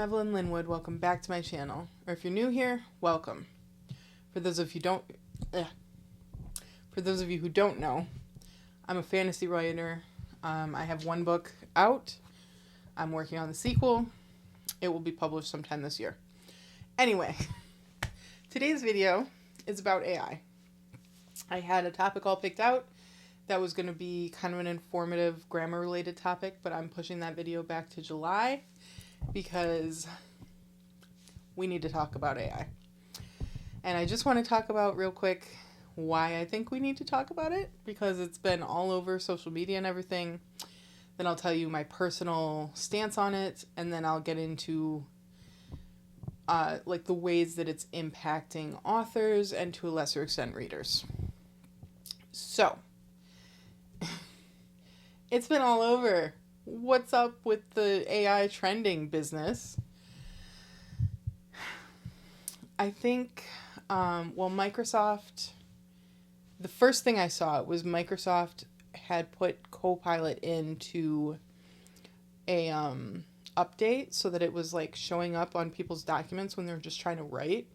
I'm Evelyn Linwood. Welcome back to my channel. Or if you're new here, welcome. For those of you who don't know, I'm a fantasy writer. I have one book out. I'm working on the sequel. It will be published sometime this year. Anyway, today's video is about AI. I had a topic all picked out that was going to be kind of an informative grammar-related topic, but I'm pushing that video back to July because we need to talk about AI. And I just want to talk about real quick why I think we need to talk about it, because it's been all over social media and everything. Then I'll tell you my personal stance on it, and then I'll get into the ways that it's impacting authors and to a lesser extent readers. So, it's been all over. What's up with the AI trending business? I think, Microsoft, the first thing I saw was Microsoft had put Copilot into a update so that it was like showing up on people's documents when they're just trying to write.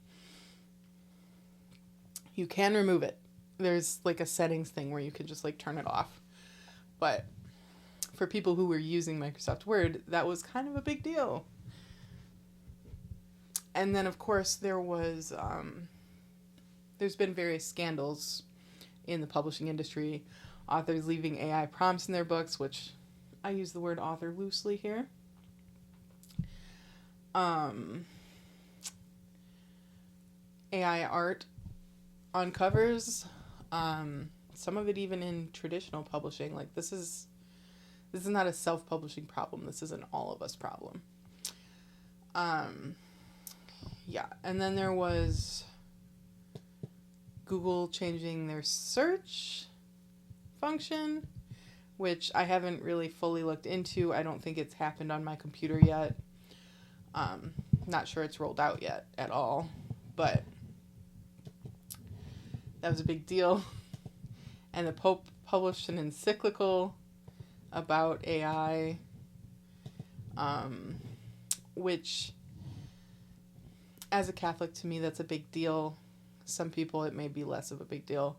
You can remove it. There's like a settings thing where you can just like turn it off. But for people who were using Microsoft Word, that was kind of a big deal. And then, of course, there's been various scandals in the publishing industry. Authors leaving AI prompts in their books, which I use the word author loosely here. AI art on covers. Some of it even in traditional publishing. Like, this is not a self-publishing problem. This is an all of us problem. Yeah, and then there was Google changing their search function, which I haven't really fully looked into. I don't think it's happened on my computer yet. Not sure it's rolled out yet at all, but that was a big deal. And the Pope published an encyclical about AI, which, as a Catholic, to me, that's a big deal. Some people, it may be less of a big deal.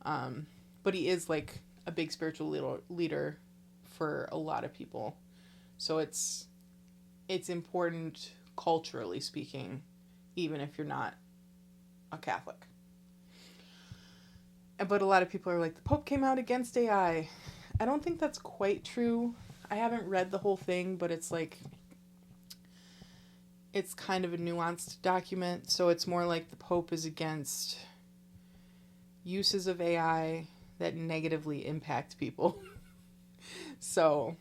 But he is like a big spiritual leader for a lot of people. So it's important culturally speaking, even if you're not a Catholic. But a lot of people are like, the Pope came out against AI. I don't think that's quite true. I haven't read the whole thing, but it's like, it's kind of a nuanced document. So it's more like the Pope is against uses of AI that negatively impact people. So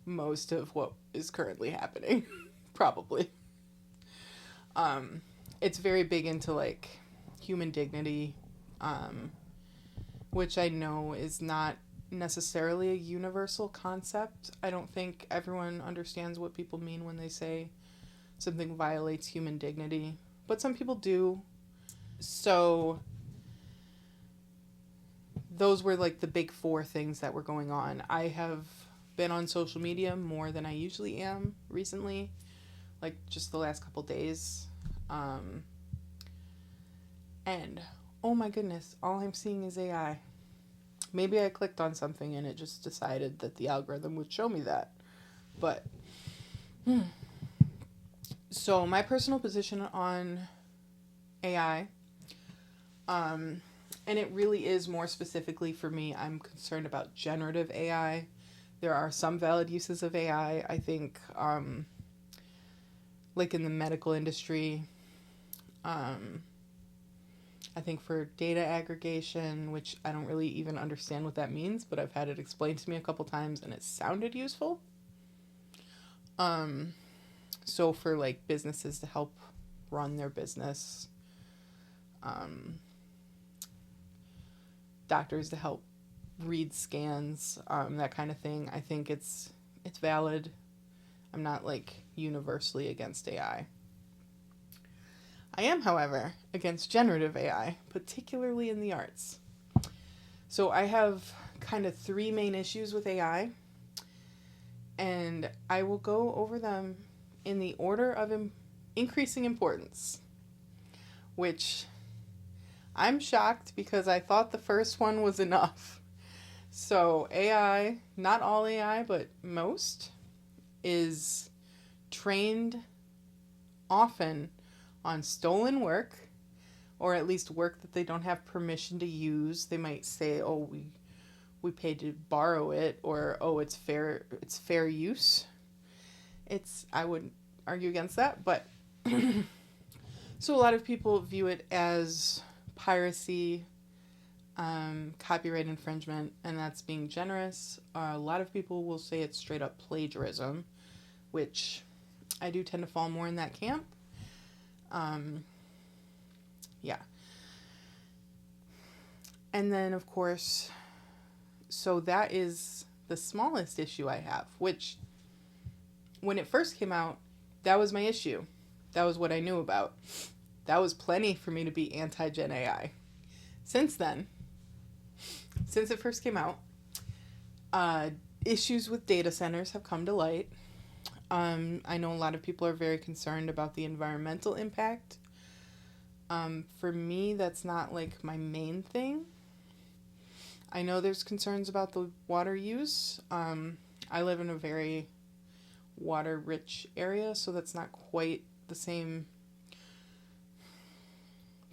most of what is currently happening, probably. It's very big into like human dignity, which I know is not necessarily a universal concept. I don't think everyone understands what people mean when they say something violates human dignity, but some people do. So those were like the big four things that were going on. I have been on social media more than I usually am recently, like just the last couple days. And oh my goodness, all I'm seeing is AI. Maybe I clicked on something and it just decided that the algorithm would show me that. But, so my personal position on AI, and it really is more specifically for me, I'm concerned about generative AI. There are some valid uses of AI, I think, like in the medical industry, I think for data aggregation, which I don't really even understand what that means, but I've had it explained to me a couple times and it sounded useful. So for like businesses to help run their business, doctors to help read scans, that kind of thing, I think it's valid. I'm not like universally against AI. I am, however, against generative AI, particularly in the arts. So I have kind of three main issues with AI. and I will go over them in the order of increasing importance, which I'm shocked because I thought the first one was enough. So, AI, not all AI, but most, is trained often on stolen work, or at least work that they don't have permission to use. They might say, "Oh, we paid to borrow it," or "Oh, it's fair use." I wouldn't argue against that, but so a lot of people view it as piracy, copyright infringement, and that's being generous. A lot of people will say it's straight up plagiarism, which I do tend to fall more in that camp. Yeah. And then, of course, so that is the smallest issue I have, which when it first came out, that was my issue. That was what I knew about. That was plenty for me to be anti-Gen AI. Since then, since it first came out, issues with data centers have come to light. I know a lot of people are very concerned about the environmental impact. For me, that's not like my main thing. I know there's concerns about the water use. I live in a very water-rich area, so that's not quite the same.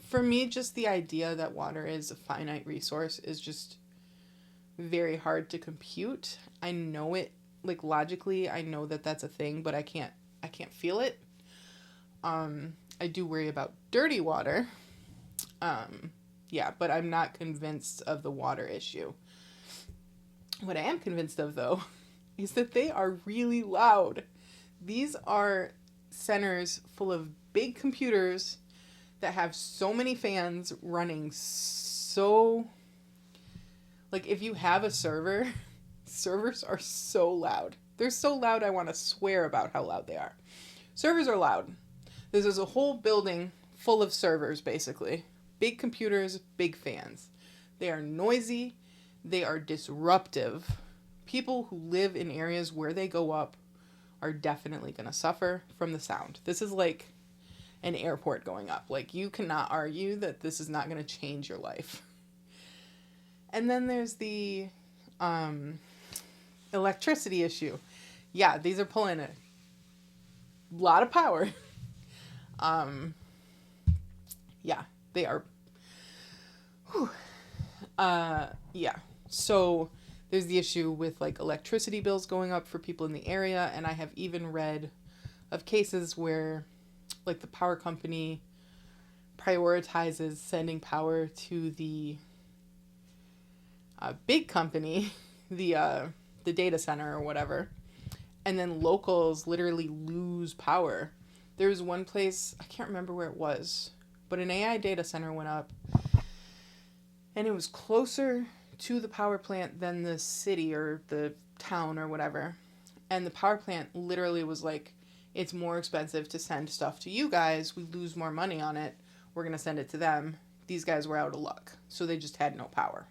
For me, just the idea that water is a finite resource is just very hard to compute. I know it, like logically, I know that that's a thing, but I can't feel it. I do worry about dirty water. Yeah, but I'm not convinced of the water issue. What I am convinced of, though, is that they are really loud. These are centers full of big computers that have so many fans running so... Like, if you have a server, servers are so loud. They're so loud I want to swear about how loud they are. Servers are loud. This is a whole building full of servers, basically. Big computers, big fans. They are noisy. They are disruptive. People who live in areas where they go up are definitely going to suffer from the sound. This is like an airport going up. Like, you cannot argue that this is not going to change your life. And then there's the electricity issue. Yeah, these are pulling a lot of power. Yeah, they are. Yeah. So there's the issue with like electricity bills going up for people in the area, and I have even read of cases where like the power company prioritizes sending power to the big company, the data center or whatever, and then locals literally lose power. There was one place, I can't remember where it was, but an AI data center went up, and it was closer to the power plant than the city or the town or whatever. And the power plant literally was like, it's more expensive to send stuff to you guys. We lose more money on it. We're going to send it to them. These guys were out of luck. So they just had no power.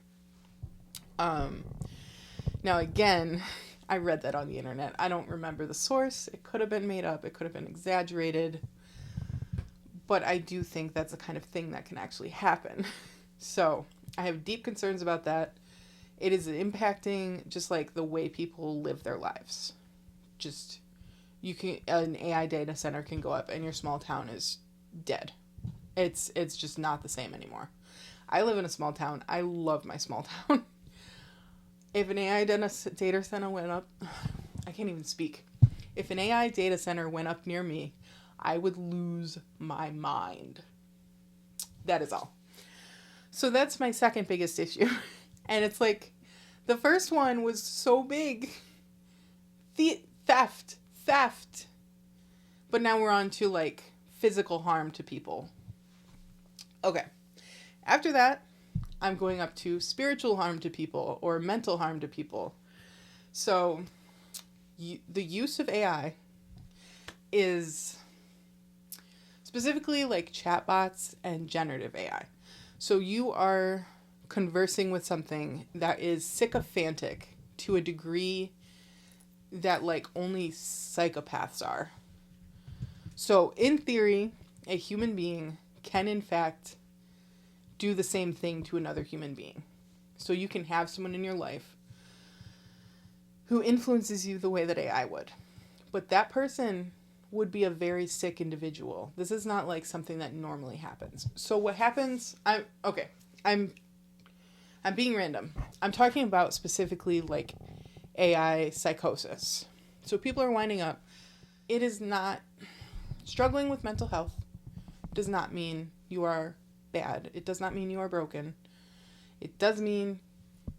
Now, again, I read that on the internet. I don't remember the source. It could have been made up. It could have been exaggerated. But I do think that's the kind of thing that can actually happen. So I have deep concerns about that. It is impacting just like the way people live their lives. Just, an AI data center can go up and your small town is dead. It's just not the same anymore. I live in a small town. I love my small town. If an AI data center went up, I can't even speak. If an AI data center went up near me, I would lose my mind. That is all. So that's my second biggest issue. And it's like, the first one was so big. Theft. But now we're on to like physical harm to people. Okay. After that, I'm going up to spiritual harm to people or mental harm to people. So the use of AI is specifically like chatbots and generative AI. So you are conversing with something that is sycophantic to a degree that like only psychopaths are. So in theory, a human being can in fact do the same thing to another human being. So you can have someone in your life who influences you the way that AI would. But that person would be a very sick individual. This is not like something that normally happens. So what happens, I'm being random. I'm talking about specifically like AI psychosis. So people are winding up. It is not, struggling with mental health does not mean you are bad. It does not mean you are broken. It does mean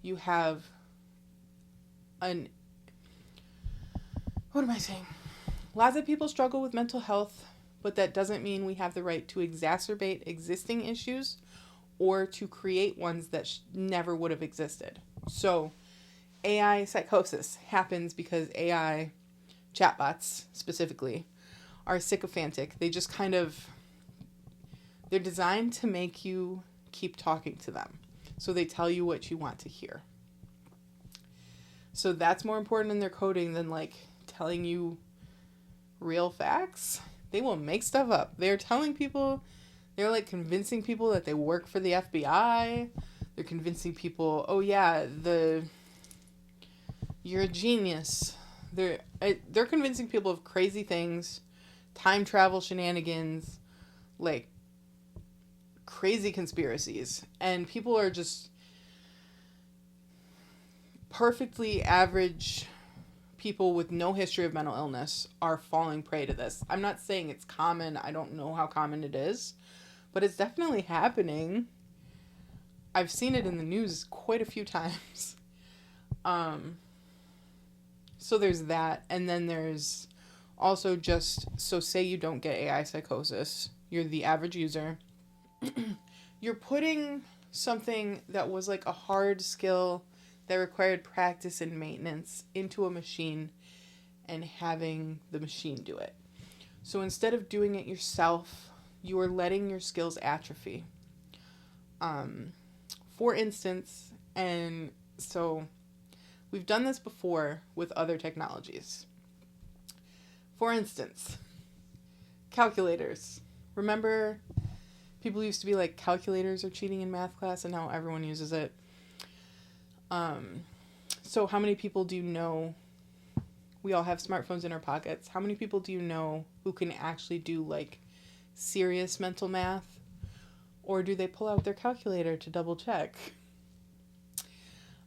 you have what am I saying? Lots of people struggle with mental health, but that doesn't mean we have the right to exacerbate existing issues or to create ones that never would have existed. So AI psychosis happens because AI chatbots specifically are sycophantic. They just kind of, they're designed to make you keep talking to them. So they tell you what you want to hear. So that's more important in their coding than like telling you real facts. They will make stuff up. They're telling people, they're like convincing people that they work for the FBI. They're convincing people, oh yeah, you're a genius. They're convincing people of crazy things, time travel shenanigans, like crazy conspiracies. And people are just perfectly average people with no history of mental illness are falling prey to this. I'm not saying it's common. I don't know how common it is, but it's definitely happening. I've seen it in the news quite a few times. So there's that. And then there's also just, so say you don't get AI psychosis, you're the average user. You're putting something that was like a hard skill that required practice and maintenance into a machine and having the machine do it. So instead of doing it yourself, you are letting your skills atrophy. For instance, and so we've done this before with other technologies. For instance, calculators. Remember, people used to be like, calculators are cheating in math class, and now everyone uses it. So how many people do you know, we all have smartphones in our pockets, how many people do you know who can actually do like serious mental math? Or do they pull out their calculator to double check?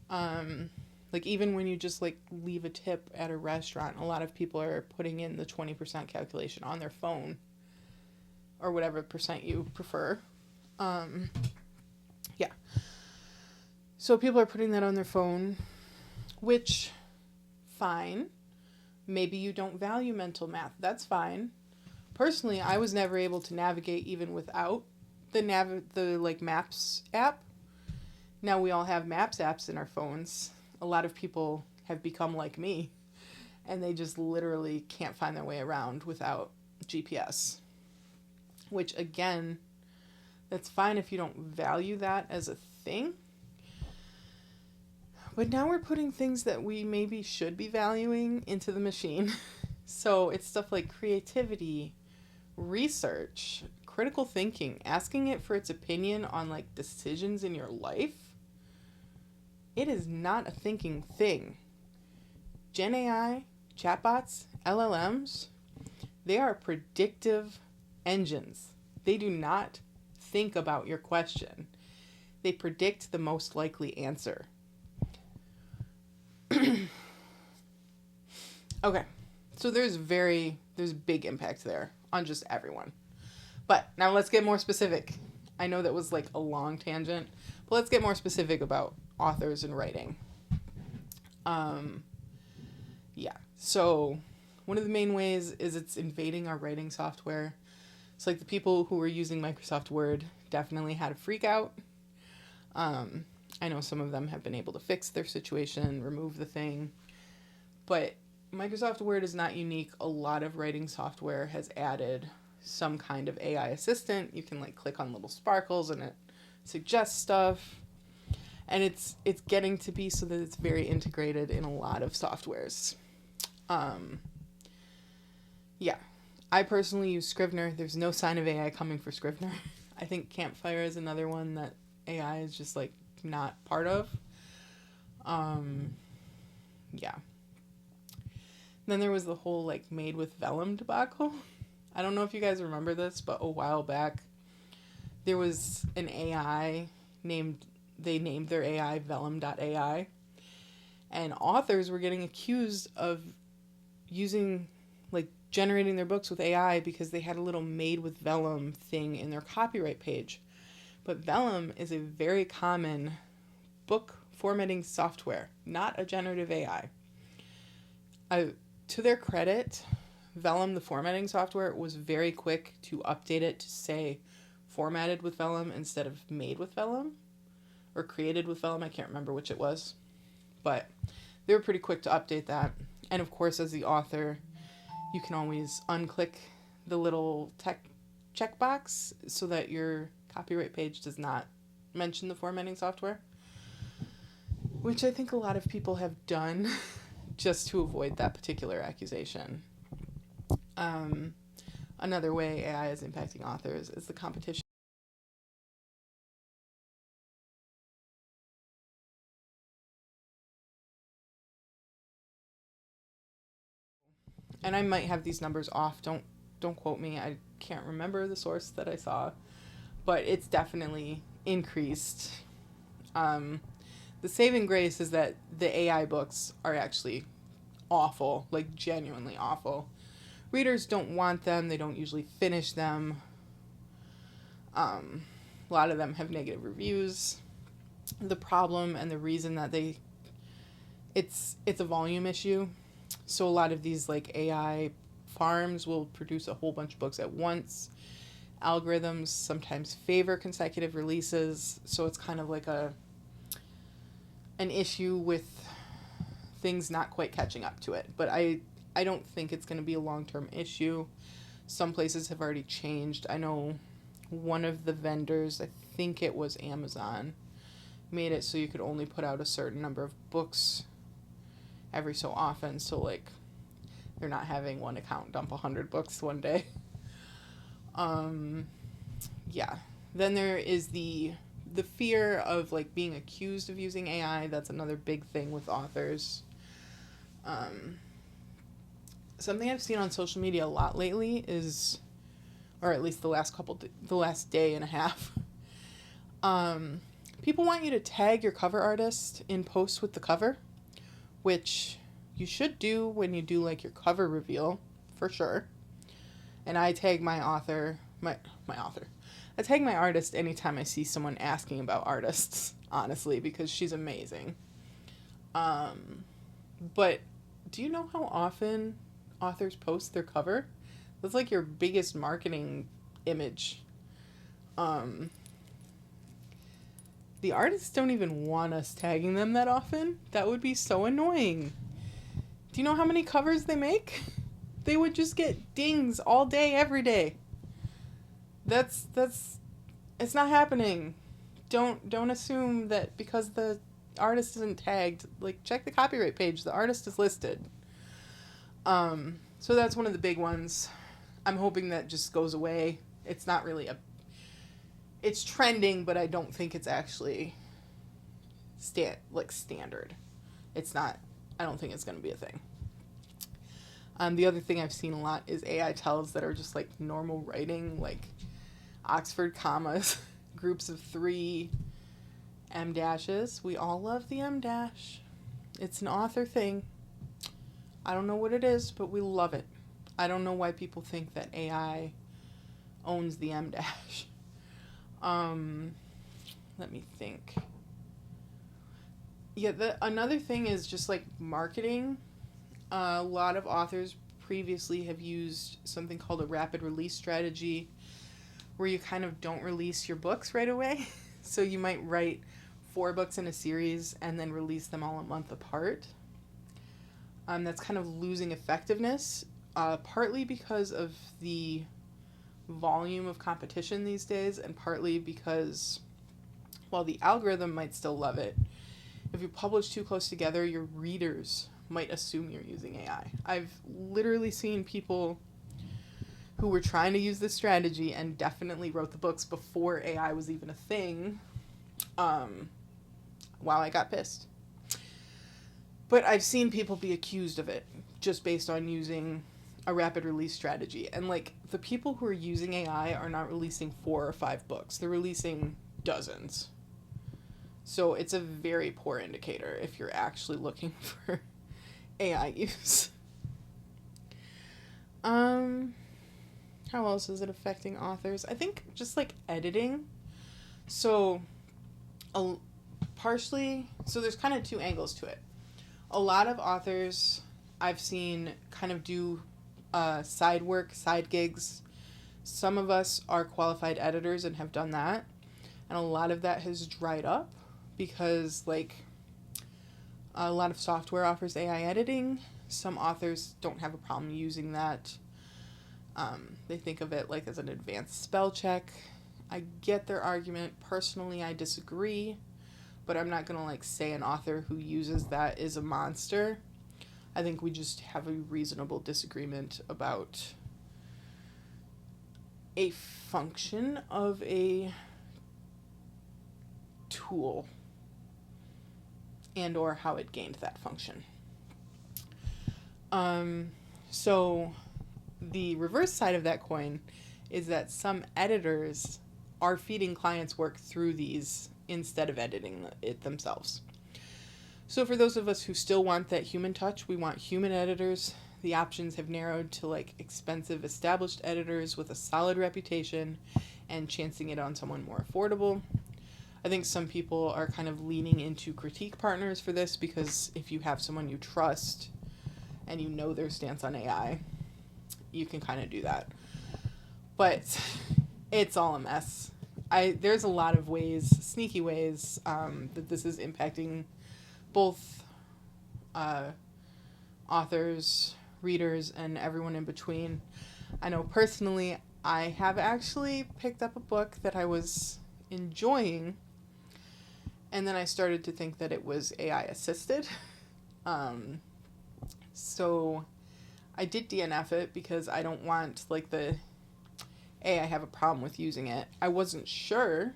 Like even when you just like leave a tip at a restaurant, a lot of people are putting in the 20% calculation on their phone or whatever percent you prefer. Yeah. So people are putting that on their phone, which, fine. Maybe you don't value mental math. That's fine. Personally, I was never able to navigate even without the like Maps app. Now we all have Maps apps in our phones. A lot of people have become like me, and they just literally can't find their way around without GPS. Which, again, that's fine if you don't value that as a thing. But now we're putting things that we maybe should be valuing into the machine. So it's stuff like creativity, research, critical thinking, asking it for its opinion on like decisions in your life. It is not a thinking thing. Gen AI, chatbots, LLMs, they are predictive engines. They do not think about your question. They predict the most likely answer. Okay, so there's big impact there on just everyone. But now let's get more specific. I know that was like a long tangent, but let's get more specific about authors and writing. Yeah, so one of the main ways is it's invading our writing software. It's like the people who were using Microsoft Word definitely had a freak out. I know some of them have been able to fix their situation, remove the thing, but Microsoft Word is not unique. A lot of writing software has added some kind of AI assistant. You can like click on little sparkles and it suggests stuff. And it's getting to be so that it's very integrated in a lot of softwares. Um, yeah. I personally use Scrivener. There's no sign of AI coming for Scrivener. I think Campfire is another one that AI is just like not part of. Um, yeah. Then there was the whole like made with vellum debacle. I don't know if you guys remember this, but a while back there was an AI they named their AI vellum.ai, and authors were getting accused of using like generating their books with AI because they had a little made with vellum thing in their copyright page. But vellum is a very common book formatting software, not a generative AI. To their credit, Vellum, the formatting software, was very quick to update it to say formatted with Vellum instead of made with Vellum or created with Vellum. I can't remember which it was, but they were pretty quick to update that. And of course, as the author, you can always unclick the little checkbox so that your copyright page does not mention the formatting software, which I think a lot of people have done just to avoid that particular accusation. Another way AI is impacting authors is the competition. And I might have these numbers off. Don't quote me. I can't remember the source that I saw, but it's definitely increased. The saving grace is that the AI books are actually awful, like genuinely awful. Readers don't want them. They don't usually finish them. A lot of them have negative reviews. The problem and the reason that it's a volume issue. So a lot of these like AI farms will produce a whole bunch of books at once. Algorithms sometimes favor consecutive releases, so it's kind of like an issue with things not quite catching up to it. But I don't think it's going to be a long-term issue. Some places have already changed. I know one of the vendors, I think it was Amazon, made it so you could only put out a certain number of books every so often. So like they're not having one account dump 100 books one day. Yeah. Then there is the fear of like being accused of using AI. That's another big thing with authors. Something I've seen on social media a lot lately is, or at least the last day and a half, people want you to tag your cover artist in posts with the cover, which you should do when you do like your cover reveal, for sure. And I tag my author, I tag my artist anytime I see someone asking about artists, honestly, because she's amazing. But do you know how often authors post their cover? That's like your biggest marketing image. The artists don't even want us tagging them that often. That would be so annoying. Do you know how many covers they make? They would just get dings all day, every day. That's it's not happening. Don't assume that because the artist isn't tagged. Like, check the copyright page. The artist is listed. So that's one of the big ones. I'm hoping that just goes away. It's not really it's trending, but I don't think it's actually standard. It's not. I don't think it's going to be a thing. The other thing I've seen a lot is AI tells that are just like normal writing, like Oxford commas, groups of 3, M dashes. We all love the M dash. It's an author thing. I don't know what it is, but we love it. I don't know why people think that AI owns the M dash. Let me think. Yeah, another thing is just like marketing. A lot of authors previously have used something called a rapid release strategy, where you kind of don't release your books right away. So you might write 4 books in a series and then release them all a month apart. That's kind of losing effectiveness, partly because of the volume of competition these days, and partly because while the algorithm might still love it, if you publish too close together, your readers might assume you're using AI. I've literally seen people who were trying to use this strategy and definitely wrote the books before AI was even a thing. Wow, I got pissed. But I've seen people be accused of it just based on using a rapid release strategy. And like, the people who are using AI are not releasing 4 or 5 books. They're releasing dozens. So it's a very poor indicator if you're actually looking for AI use. How else is it affecting authors? I think just like editing. So partially, so there's kind of 2 angles to it. A lot of authors I've seen kind of do side work, side gigs. Some of us are qualified editors and have done that. And a lot of that has dried up because like a lot of software offers AI editing. Some authors don't have a problem using that. They think of it like as an advanced spell check. I get their argument. Personally, I disagree, but I'm not going to like say an author who uses that is a monster. I think we just have a reasonable disagreement about a function of a tool and or how it gained that function. So the reverse side of that coin is that some editors are feeding clients work through these instead of editing it themselves. So for those of us who still want that human touch, we want human editors. The options have narrowed to like expensive established editors with a solid reputation and chancing it on someone more affordable. I think some people are kind of leaning into critique partners for this because if you have someone you trust and you know their stance on AI, you can kind of do that. But it's all a mess. There's a lot of ways, sneaky ways, that this is impacting both authors, readers, and everyone in between. I know personally, I have actually picked up a book that I was enjoying, and then I started to think that it was AI assisted. So I did DNF it because I don't want like I have a problem with using it. I wasn't sure,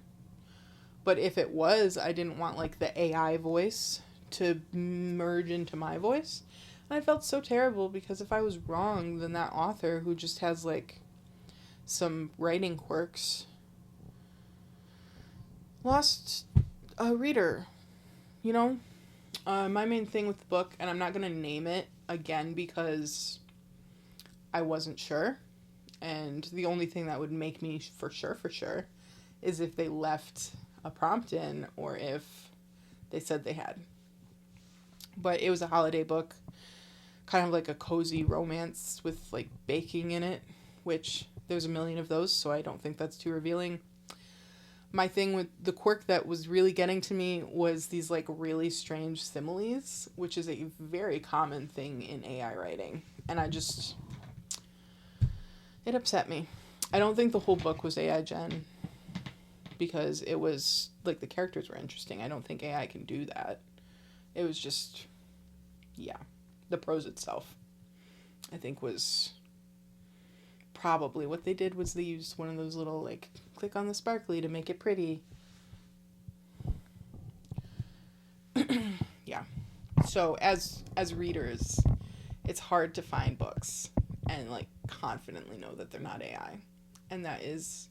but if it was, I didn't want like the AI voice to merge into my voice. And I felt so terrible because if I was wrong, then that author who just has like some writing quirks lost a reader, you know? My main thing with the book, and I'm not going to name it again because I wasn't sure, and the only thing that would make me for sure is if they left a prompt in or if they said they had. But it was a holiday book, kind of like a cozy romance with like baking in it, which there's a million of those, so I don't think that's too revealing. My thing with the quirk that was really getting to me was these like really strange similes, which is a very common thing in AI writing. And it upset me. I don't think the whole book was AI gen because it was like the characters were interesting. I don't think AI can do that. It was just, the prose itself, I think, was probably what they did was they used one of those little like click on the sparkly to make it pretty. Yeah. So as readers, it's hard to find books and like confidently know that they're not AI. And that is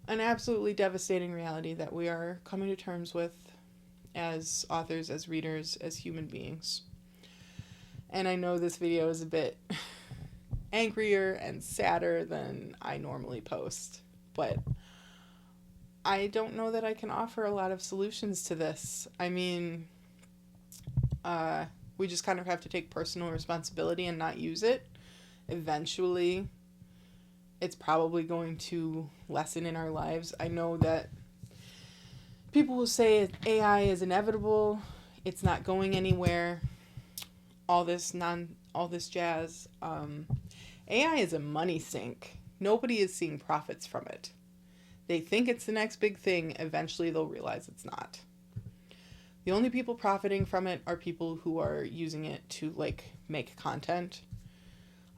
an absolutely devastating reality that we are coming to terms with as authors, as readers, as human beings. And I know this video is a bit angrier and sadder than I normally post, but I don't know that I can offer a lot of solutions to this. I mean, we just kind of have to take personal responsibility and not use it. Eventually, it's probably going to lessen in our lives. I know that people will say AI is inevitable, it's not going anywhere, all this jazz. AI is a money sink. Nobody is seeing profits from it. They think it's the next big thing. Eventually, they'll realize it's not. The only people profiting from it are people who are using it to like make content,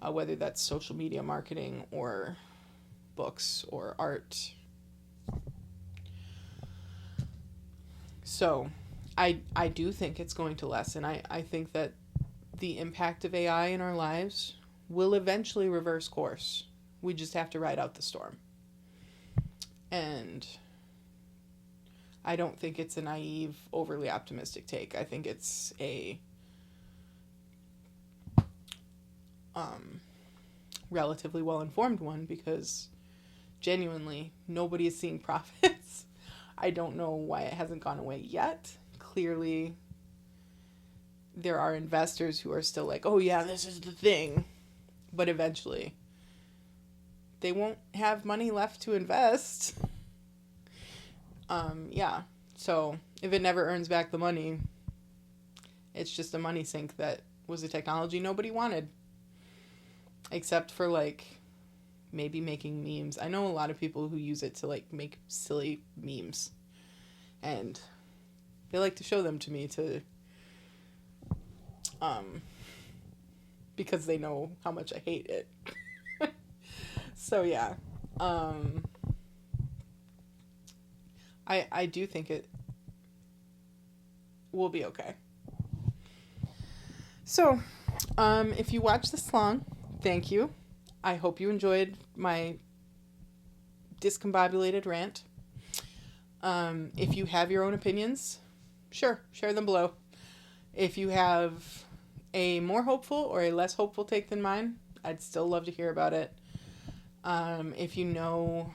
whether that's social media marketing or books or art. So I do think it's going to lessen. I think that the impact of AI in our lives will eventually reverse course. We just have to ride out the storm. And I don't think it's a naive, overly optimistic take. I think it's a relatively well-informed one, because genuinely nobody is seeing profits. I don't know why it hasn't gone away yet. Clearly, there are investors who are still like, oh yeah, this is the thing. But eventually, they won't have money left to invest. Yeah. So if it never earns back the money, it's just a money sink that was a technology nobody wanted. Except for like maybe making memes. I know a lot of people who use it to like make silly memes. And they like to show them to me to because they know how much I hate it. So yeah. I do think it will be okay. So, if you watched this long, thank you. I hope you enjoyed my discombobulated rant. If you have your own opinions, sure, share them below. If you have a more hopeful or a less hopeful take than mine, I'd still love to hear about it. If you know...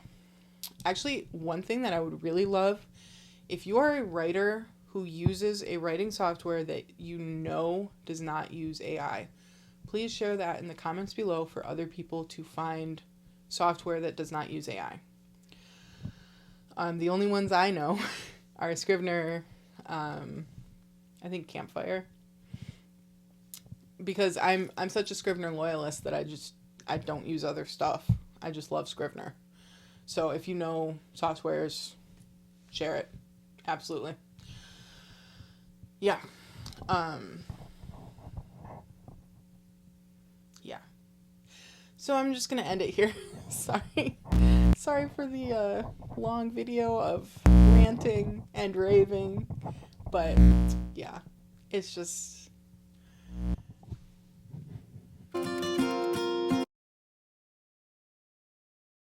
Actually, one thing that I would really love, if you are a writer who uses a writing software that you know does not use AI, please share that in the comments below for other people to find software that does not use AI. The only ones I know are Scrivener, I think Campfire, because I'm such a Scrivener loyalist that I don't use other stuff. I just love Scrivener. So if you know softwares, share it. Absolutely. Yeah. Yeah. So I'm just going to end it here. Sorry for the long video of ranting and raving. But yeah, it's just...